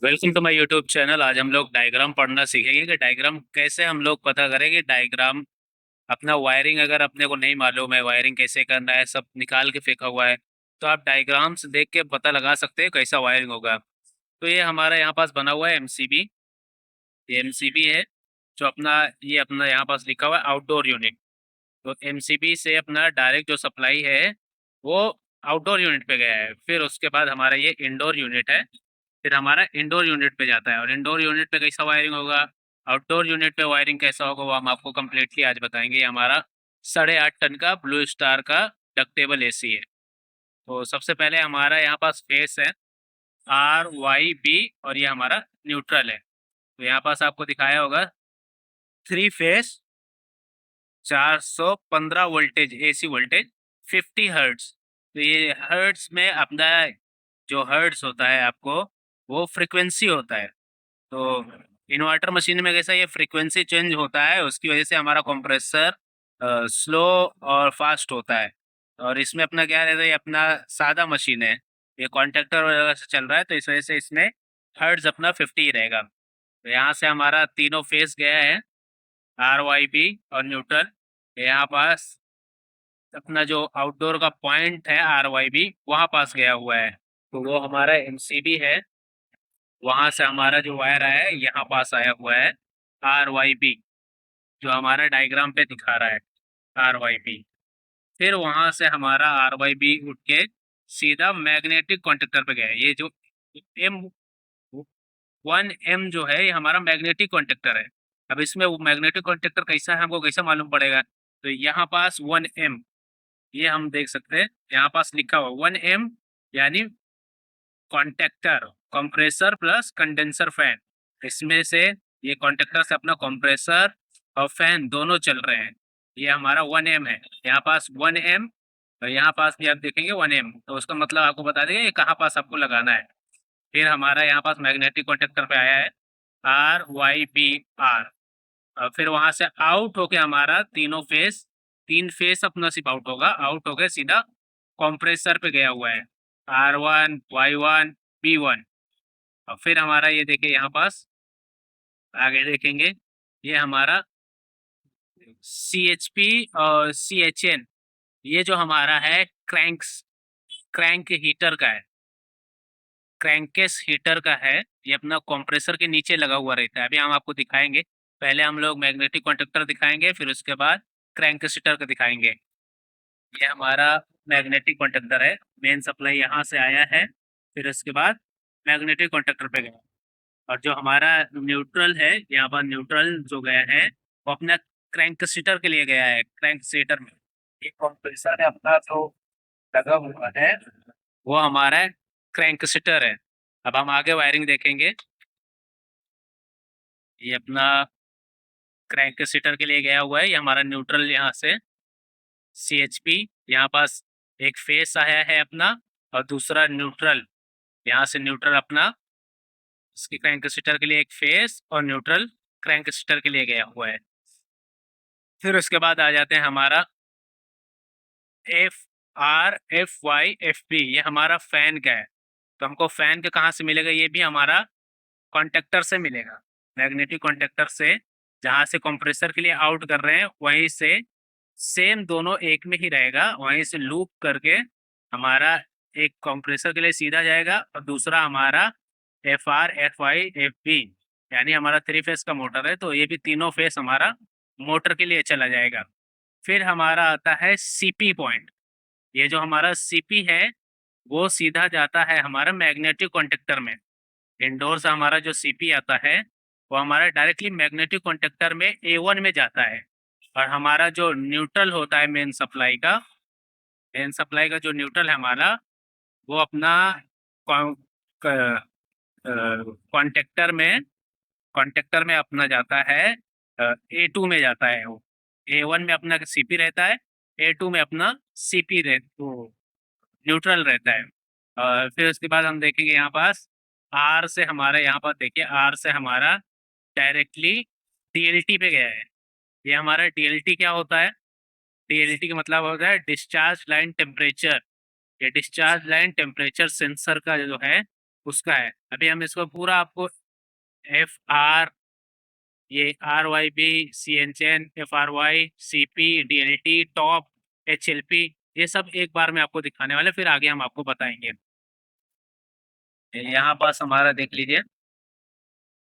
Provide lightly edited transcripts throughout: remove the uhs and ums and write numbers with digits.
Welcome to my YouTube channel. आज हम लोग डायग्राम पढ़ना सीखेंगे कि डायग्राम कैसे हम लोग पता करें कि डायग्राम अपना वायरिंग अगर अपने को नहीं मालूम है, वायरिंग कैसे करना है, सब निकाल के फेंका हुआ है, तो आप डायग्राम्स देख के पता लगा सकते हैं कैसा वायरिंग होगा। तो ये हमारा यहाँ पास बना हुआ है एमसीबी। ये एमसीबी है जो अपना ये अपना यहाँ पास लिखा हुआ है आउटडोर यूनिट। तो एमसीबी से अपना डायरेक्ट जो सप्लाई है वो आउटडोर यूनिट पे गया है। फिर उसके बाद हमारा ये इंडोर यूनिट है। फिर हमारा इंडोर यूनिट पे जाता है और इंडोर यूनिट पे कैसा वायरिंग होगा, आउटडोर यूनिट पे वायरिंग कैसा होगा, वो हम आपको कम्प्लीटली आज बताएंगे। ये हमारा 8.5 टन का ब्लू स्टार का डक्टेबल एसी है। तो सबसे पहले हमारा यहाँ पास फेस है RYB और ये हमारा न्यूट्रल है। तो यहाँ पास आपको दिखाया होगा 3 face 415 voltage AC voltage 50 hertz. तो ये हर्ट्ज में अपना जो हर्ट्ज होता है आपको वो फ्रिक्वेंसी होता है। तो इन्वर्टर मशीन में कैसा ये फ्रीक्वेंसी चेंज होता है, उसकी वजह से हमारा कंप्रेसर स्लो और फास्ट होता है। और इसमें अपना क्या रहता है, ये अपना सादा मशीन है, ये कॉन्ट्रैक्टर वगैरह से चल रहा है, तो इस वजह से इसमें हर्ट्ज अपना 50 ही रहेगा। तो यहाँ से हमारा तीनों फेस गया है, RYB और न्यूट्रल। यहाँ पास अपना जो आउटडोर का पॉइंट है RYB वहाँ पास गया हुआ है, तो वो हमारा MCB है। वहां से हमारा जो वायर आया है यहाँ पास आया हुआ है RYB, जो हमारा डायग्राम पे दिखा रहा है RYB। फिर वहां से हमारा RYB उठ के सीधा मैग्नेटिक कॉन्टेक्टर पे गया है। ये जो एम 1M जो है ये हमारा मैग्नेटिक कॉन्टेक्टर है। अब इसमें वो मैग्नेटिक कॉन्टेक्टर कैसा है हमको कैसा मालूम पड़ेगा, तो यहाँ पास 1M ये हम देख सकते हैं, यहाँ पास लिखा हुआ 1M यानी contactor compressor plus condenser fan. इसमें से ये कॉन्टेक्टर से अपना कंप्रेसर और फैन दोनों चल रहे हैं। ये हमारा 1M है, यहाँ पास 1M और यहाँ पास भी आप देखेंगे 1M, तो उसका मतलब आपको बता देगा ये कहाँ पास आपको लगाना है। फिर हमारा यहाँ पास मैग्नेटिक कॉन्टेक्टर पे आया है RYBR। और फिर वहां से आउट होके हमारा तीन फेस अपना सिर्फ आउट होगा, आउट होके सीधा कंप्रेसर पे गया हुआ है R1 Y1 B1। और फिर हमारा ये देखिए यहाँ पास आगे देखेंगे ये हमारा CHP और CHN, ये जो हमारा है क्रैंक हीटर का है, क्रैंकेस हीटर का है। ये अपना कंप्रेसर के नीचे लगा हुआ रहता है, अभी हम आपको दिखाएंगे। पहले हम लोग मैग्नेटिक कॉन्टेक्टर दिखाएंगे, फिर उसके बाद क्रैंकेस हीटर का दिखाएंगे। ये हमारा मैग्नेटिक कॉन्टेक्टर है, मेन सप्लाई यहाँ से आया है, फिर उसके बाद मैग्नेटिक कॉन्टेक्टर पे गया। और जो हमारा न्यूट्रल है, यहाँ पर न्यूट्रल जो गया है वो अपना क्रैंक सीटर के लिए गया है। क्रैंक सीटर में एक कंप्रेसर है अपना जो लगा हुआ है, वो हमारा क्रैंक सीटर है। अब हम आगे वायरिंग देखेंगे। ये अपना क्रैंक सीटर के लिए गया हुआ है, ये हमारा न्यूट्रल यहाँ से CHP, यहाँ पास एक फेस आया है अपना और दूसरा न्यूट्रल। यहाँ से न्यूट्रल अपना इसके क्रैंक सीटर के लिए एक फेस और न्यूट्रल क्रैंक सीटर के लिए गया हुआ है। फिर उसके बाद आ जाते हैं हमारा FRFYFB, ये हमारा फैन का है। तो हमको फैन के कहाँ से मिलेगा, ये भी हमारा कॉन्टेक्टर से मिलेगा, मैग्नेटिक कॉन्टेक्टर से। जहाँ से कंप्रेसर के लिए आउट कर रहे हैं वहीं से सेम दोनों एक में ही रहेगा, वहीं से लूप करके हमारा एक कंप्रेसर के लिए सीधा जाएगा और दूसरा हमारा FRFYFB यानी हमारा 3 फेस का मोटर है, तो ये भी तीनों फेस हमारा मोटर के लिए चला जाएगा। फिर हमारा आता है CP पॉइंट। ये जो हमारा CP है वो सीधा जाता है हमारा मैग्नेटिक कॉन्टेक्टर में। इंडोर से हमारा जो CP आता है वो हमारा डायरेक्टली मैग्नेटिक कॉन्टेक्टर में A1 में जाता है। और हमारा जो न्यूट्रल होता है मेन सप्लाई का जो न्यूट्रल है हमारा, वो अपना कॉन्टेक्टर में अपना जाता है A2 में जाता है। वो A1 में अपना CP रहता है, A2 में अपना CP वो न्यूट्रल रहता है। और फिर उसके बाद हम देखेंगे यहाँ पास R से हमारा, यहाँ पर देखिए R से हमारा डायरेक्टली DLT पे गया है। ये हमारा DLT क्या होता है, DLT का मतलब होता है डिस्चार्ज लाइन टेम्परेचर। ये डिस्चार्ज लाइन टेम्परेचर सेंसर का जो है उसका है। अभी हम इसको पूरा आपको एफ आर, ये R Y B, C N chain, F R Y, C P, D L T, top, H L P, ये सब एक बार में आपको दिखाने वाले, फिर आगे हम आपको बताएंगे। यहाँ पास हमारा देख लीजिए,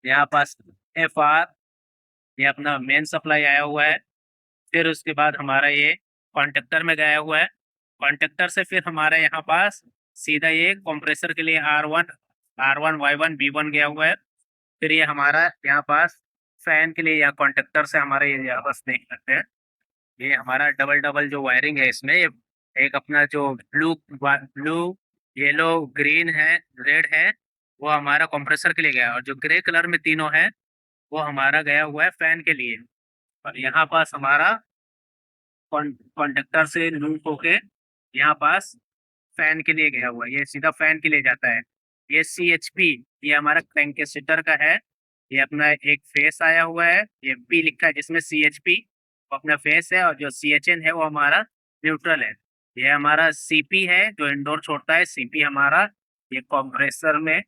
यहाँ पास एफ आर, ये अपना मेन सप्लाई आया हुआ है। फिर उसके बाद हमारा ये कॉन्टेक्टर में गया हुआ है। कॉन्टेक्टर से फिर हमारे यहाँ पास सीधा ये कंप्रेसर के लिए R one Y one B one गया हुआ है। फिर ये हमारा यहाँ पास फैन के लिए, या कॉन्टेक्टर से हमारे ये यहाँ पास देख सकते हैं, ये हमारा डबल डबल जो वायरिंग है इसमें, ये एक अपना जो ब्लू येलो ग्रीन है, रेड है, वो हमारा कंप्रेसर के लिए गया है। और जो ग्रे कलर में तीनों है वो हमारा गया हुआ है फैन के लिए। और यहाँ पास हमारा कॉन्डक्टर से लूप होके यहाँ पास फैन के लिए गया हुआ है, ये सीधा फैन के लिए जाता है। ये सी एच पी, ये हमारा क्रैंकेसेटर का है। ये अपना एक फेस आया हुआ है, ये पी लिखा है जिसमें सी एच पी वो अपना फेस है, और जो सी एच एन है वो हमारा न्यूट्रल है। ये हमारा सी पी है जो इंडोर छोड़ता है। सी पी हमारा ये कंप्रेसर में,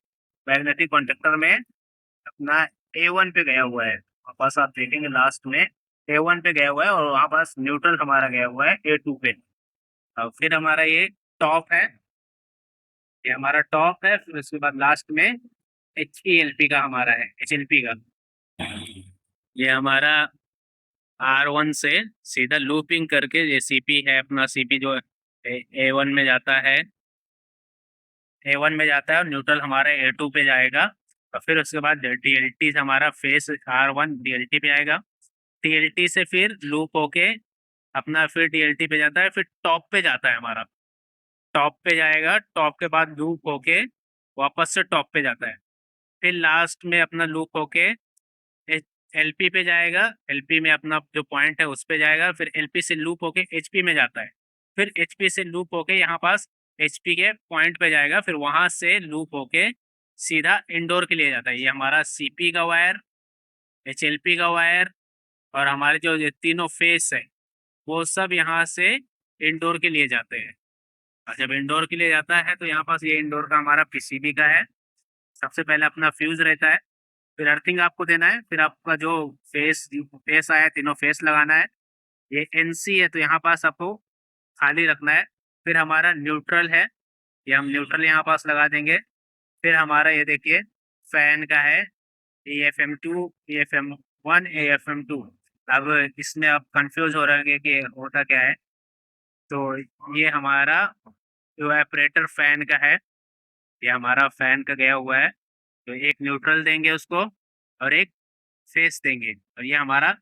मैग्नेटिक कंडक्टर में अपना A1 पे गया हुआ है। वापस आप देखेंगे लास्ट में A1 पे गया हुआ है, और वहाँ पास न्यूट्रल हमारा गया हुआ है A2 पे। और फिर हमारा ये टॉप है, ये हमारा टॉप है। फिर उसके बाद लास्ट में HELP का हमारा है, HLP का। ये हमारा R1 से सीधा लूपिंग करके, ये सीपी है अपना, सीपी जो A1 में जाता है, A1 में जाता है, और न्यूट्रल हमारा A2 पे जाएगा। और फिर उसके बाद DLT से हमारा फेस R1 DLT पे आएगा। DLT से फिर लूप होके अपना फिर DLT पे जाता है, फिर टॉप पे जाता है हमारा, टॉप पे जाएगा, टॉप के बाद लूप होके वापस से टॉप पे जाता है। फिर लास्ट में अपना लूप होके एलपी पे जाएगा, एलपी में अपना जो पॉइंट है उस पे जाएगा। फिर एलपी से लूप होके एचपी में जाता है। फिर एचपी से लूप होके यहाँ पास एचपी के पॉइंट पे जाएगा। फिर वहां से लूप होके सीधा इंडोर के लिए जाता है। ये हमारा सीपी का वायर, एचएलपी का वायर, और हमारे जो ये तीनों फेस है वो सब यहाँ से इंडोर के लिए जाते हैं। और जब इंडोर के लिए जाता है तो यहाँ पास ये इंडोर का हमारा पीसीबी का है। सबसे पहले अपना फ्यूज रहता है, फिर अर्थिंग आपको देना है, फिर आपका जो फेस फेस आया है, तीनों फेस लगाना है। ये एनसी है तो यहाँ पास आपको खाली रखना है। फिर हमारा न्यूट्रल है, ये हम न्यूट्रल यहाँ पास लगा देंगे। फिर हमारा ये देखिए फैन का है, AFM2, AFM1, AFM2। अब इसमें आप कंफ्यूज हो रहे होंगे कि होता क्या है। तो ये हमारा जो ऑपरेटर फैन का है, ये हमारा फैन का गया हुआ है। तो एक न्यूट्रल देंगे उसको, और एक फेस देंगे। और ये हमारा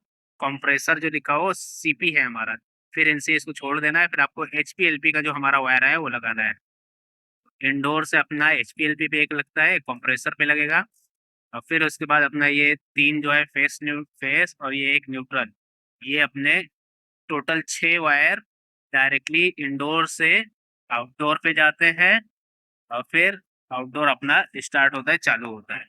कंप्रेसर जो लिखा हो सीपी है हमारा। फिर इनसे इसको छोड़ देना है, फिर आपको HPLP का जो हमारा वायर है वो लगाना है। इंडोर से अपना HPLP पे एक लगता है, कंप्रेसर पे लगेगा। और फिर उसके बाद अपना ये तीन जो है फेस और ये एक न्यूट्रल, ये अपने टोटल 6 वायर डायरेक्टली इंडोर से आउटडोर पे जाते हैं। और फिर आउटडोर अपना स्टार्ट होता है, चालू होता है।